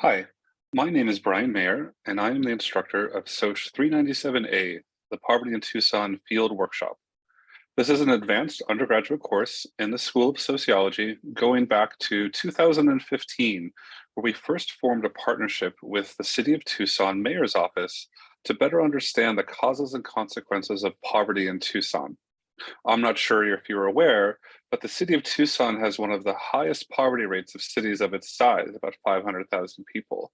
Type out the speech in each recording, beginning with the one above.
Hi, my name is Brian Mayer, and I am the instructor of SOC 397A, the Poverty in Tucson Field Workshop. This is an advanced undergraduate course in the School of Sociology going back to 2015, where we first formed a partnership with the City of Tucson Mayor's Office to better understand the causes and consequences of poverty in Tucson. I'm not sure if you're aware, but the city of Tucson has one of the highest poverty rates of cities of its size, about 500,000 people.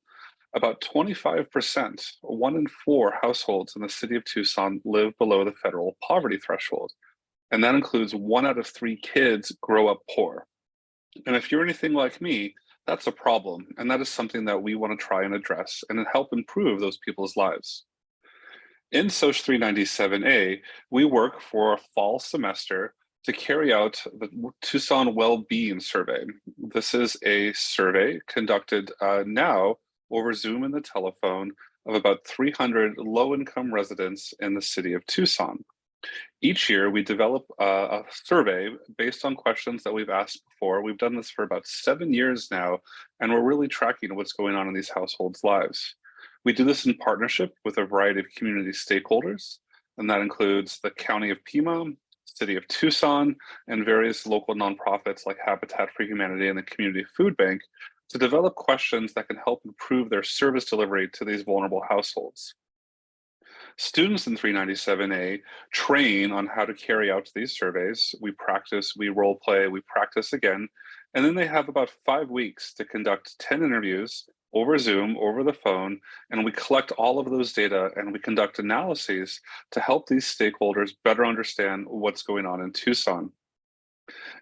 About 25%, 1 in 4 households in the city of Tucson live below the federal poverty threshold. And that includes 1 out of 3 kids grow up poor. And if you're anything like me, that's a problem. And that is something that we want to try and address and help improve those people's lives. In SOC 397A, we work for a fall semester to carry out the Tucson Well-Being Survey. This is a survey conducted now over Zoom and the telephone of about 300 low-income residents in the city of Tucson. Each year, we develop a survey based on questions that we've asked before. We've done this for about 7 years now, and we're really tracking what's going on in these households' lives. We do this in partnership with a variety of community stakeholders, and that includes the County of Pima, City of Tucson, and various local nonprofits like Habitat for Humanity and the Community Food Bank to develop questions that can help improve their service delivery to these vulnerable households. Students in 397A train on how to carry out these surveys. We practice, we role play, we practice again, and then they have about 5 weeks to conduct 10 interviews over Zoom, over the phone, and we collect all of those data and we conduct analyses to help these stakeholders better understand what's going on in Tucson.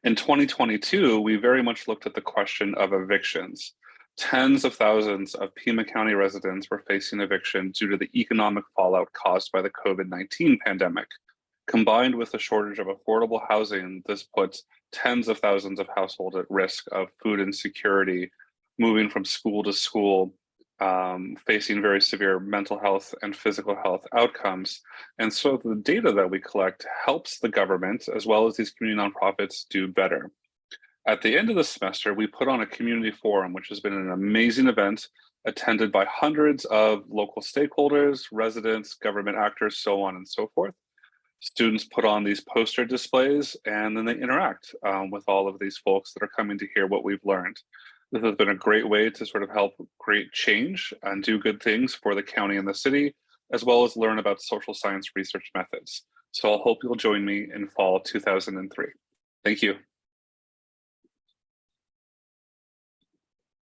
In 2022, we very much looked at the question of evictions. Tens of thousands of Pima County residents were facing eviction due to the economic fallout caused by the COVID-19 pandemic. Combined with the shortage of affordable housing, this puts tens of thousands of households at risk of food insecurity, moving from school to school, facing very severe mental health and physical health outcomes. And so the data that we collect helps the government, as well as these community nonprofits, do better. At the end of the semester, we put on a community forum, which has been an amazing event attended by hundreds of local stakeholders, residents, government actors, so on and so forth. Students put on these poster displays and then they interact with all of these folks that are coming to hear what we've learned. This has been a great way to sort of help create change and do good things for the county and the city, as well as learn about social science research methods. So I hope you'll join me in fall 2003. Thank you.